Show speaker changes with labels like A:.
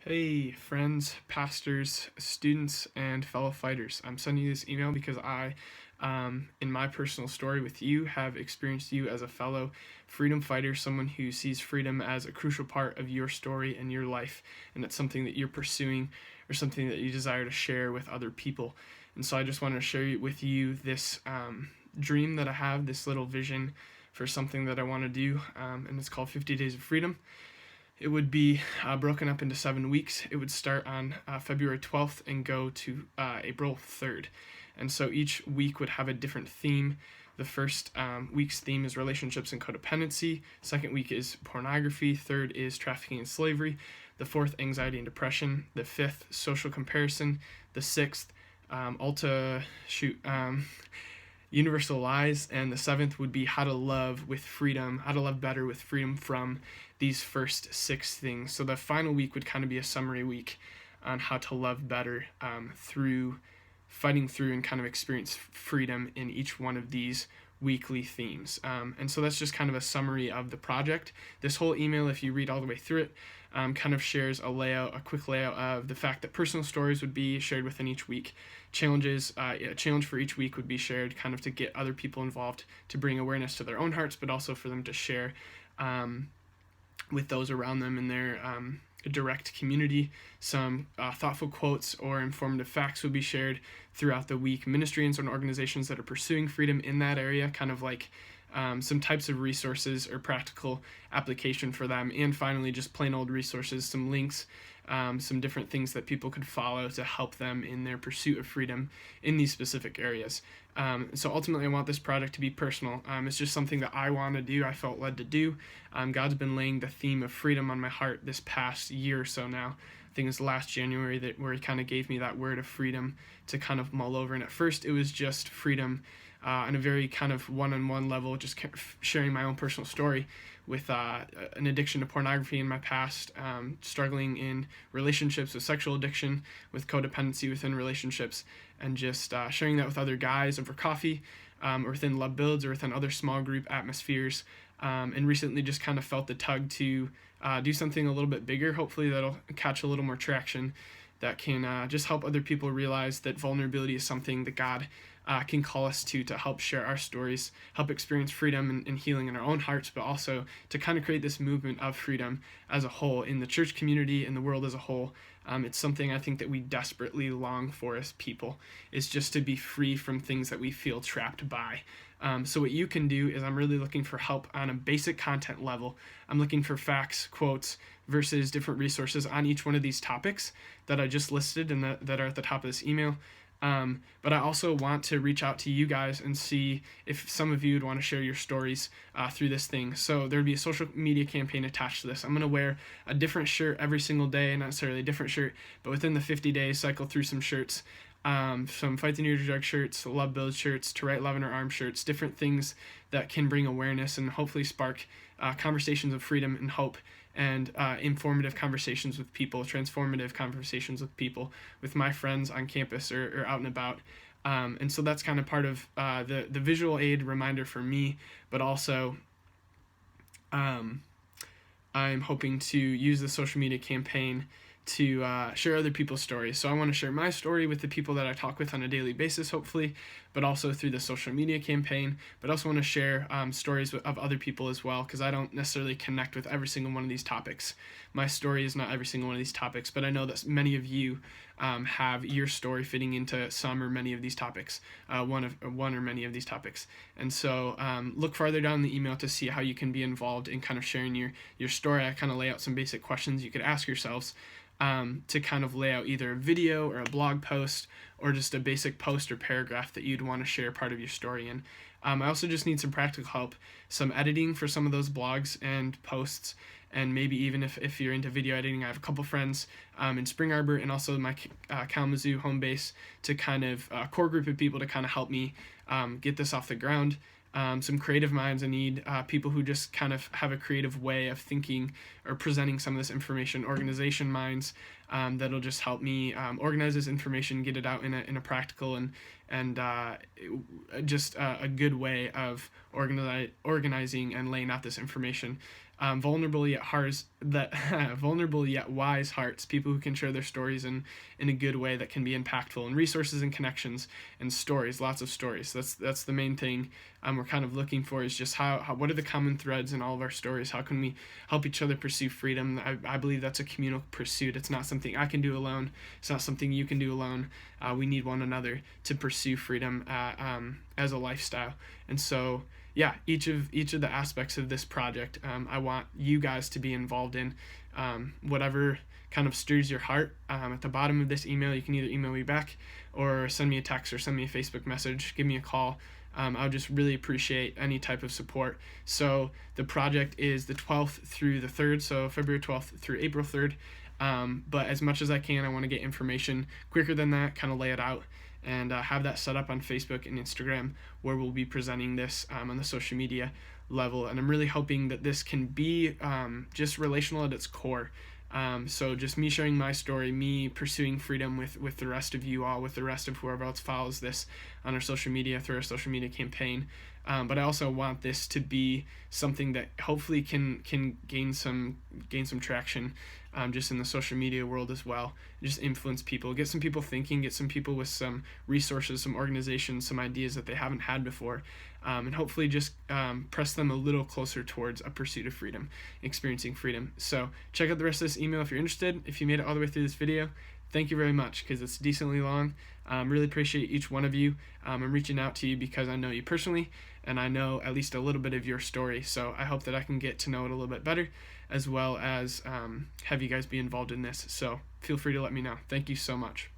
A: Hey, friends, pastors, students, and fellow fighters. I'm sending you this email because in my personal story with you, have experienced you as a fellow freedom fighter, someone who sees freedom as a crucial part of your story and your life, and it's something that you're pursuing or something that you desire to share with other people. And so I just want to share with you this dream that I have, this little vision for something that I want to do, and it's called 50 Days of Freedom. It would be broken up into 7 weeks. It would start on February 12th and go to April 3rd. And so each week would have a different theme. The first week's theme is relationships and codependency. Second week is pornography. Third is trafficking and slavery. The fourth, anxiety and depression. The fifth, social comparison. The sixth, universal lies. And the seventh would be how to love with freedom, how to love better with freedom from these first six things. So the final week would kind of be a summary week on how to love better through fighting through and kind of experience freedom in each one of these weekly themes. And so that's just kind of a summary of the project. This whole email, if you read all the way through it, kind of shares a quick layout of the fact that personal stories would be shared within each week. A challenge for each week would be shared kind of to get other people involved, to bring awareness to their own hearts, but also for them to share with those around them in their direct community. Some thoughtful quotes or informative facts would be shared throughout the week. Ministries and organizations that are pursuing freedom in that area, kind of like some types of resources or practical application for them. And finally, just plain old resources, some links, some different things that people could follow to help them in their pursuit of freedom in these specific areas. So ultimately, I want this project to be personal. It's just something that I want to do, I felt led to do. God's been laying the theme of freedom on my heart this past year or so now. I think it was last January where he kind of gave me that word of freedom to kind of mull over. And at first, it was just freedom on a very kind of one-on-one level, just sharing my own personal story with an addiction to pornography in my past, struggling in relationships with sexual addiction, with codependency within relationships, and just sharing that with other guys over coffee, or within love builds, or within other small group atmospheres. And recently just kind of felt the tug to do something a little bit bigger, hopefully that'll catch a little more traction, that can just help other people realize that vulnerability is something that God can call us to help share our stories, help experience freedom and healing in our own hearts, but also to kind of create this movement of freedom as a whole in the church community, in the world as a whole. It's something I think that we desperately long for as people, is just to be free from things that we feel trapped by. So what you can do is, I'm really looking for help on a basic content level. I'm looking for facts, quotes, versus different resources on each one of these topics that I just listed and that are at the top of this email. But I also want to reach out to you guys and see if some of you would want to share your stories through this thing. So there would be a social media campaign attached to this. I'm going to wear a different shirt every single day, not necessarily a different shirt, but within the 50 days, cycle through some shirts. Some Fight the New Drug shirts, Love Build shirts, To Write Love in Our Arms shirts, different things that can bring awareness and hopefully spark conversations of freedom and hope, and informative conversations with people, transformative conversations with people, with my friends on campus or out and about. And so that's kind of part of the visual aid reminder for me, but also I'm hoping to use the social media campaign to share other people's stories. So I want to share my story with the people that I talk with on a daily basis, hopefully, but also through the social media campaign. But I also want to share stories of other people as well, because I don't necessarily connect with every single one of these topics. My story is not every single one of these topics, but I know that many of you have your story fitting into some or many of these topics, one or many of these topics. And so look farther down the email to see how you can be involved in kind of sharing your story. I kind of lay out some basic questions you could ask yourselves to kind of lay out either a video or a blog post or just a basic post or paragraph that you'd want to share part of your story in. I also just need some practical help, some editing for some of those blogs and posts, and maybe even if you're into video editing, I have a couple friends in Spring Arbor and also my Kalamazoo home base to kind of core group of people to kind of help me get this off the ground. Some creative minds. I need people who just kind of have a creative way of thinking or presenting some of this information. Organization minds that'll just help me organize this information, get it out in a practical and just a good way of organizing and laying out this information. vulnerable yet vulnerable yet wise hearts, people who can share their stories in a good way that can be impactful, and resources and connections and stories, lots of stories. That's the main thing we're kind of looking for, is just how what are the common threads in all of our stories? How can we help each other pursue freedom? I believe that's a communal pursuit. It's not something I can do alone. It's not something you can do alone. We need one another to pursue freedom as a lifestyle. And so yeah, each of the aspects of this project, I want you guys to be involved in. Whatever kind of stirs your heart. At the bottom of this email, you can either email me back or send me a text or send me a Facebook message, give me a call. I would just really appreciate any type of support. So the project is the 12th through the 3rd, so February 12th through April 3rd. But as much as I can, I want to get information quicker than that, kind of lay it out, and have that set up on Facebook and Instagram, where we'll be presenting this on the social media level. And I'm really hoping that this can be just relational at its core. So just me sharing my story, me pursuing freedom with the rest of you all, with the rest of whoever else follows this on our social media, through our social media campaign. But I also want this to be something that hopefully can gain some traction just in the social media world as well. Just influence people, get some people thinking, get some people with some resources, some organizations, some ideas that they haven't had before, and hopefully just press them a little closer towards a pursuit of freedom, experiencing freedom. So check out the rest of this email if you're interested. If you made it all the way through this video, thank you very much, because it's decently long. Really appreciate each one of you. I'm reaching out to you because I know you personally, and I know at least a little bit of your story. So I hope that I can get to know it a little bit better, as well as have you guys be involved in this. So feel free to let me know. Thank you so much.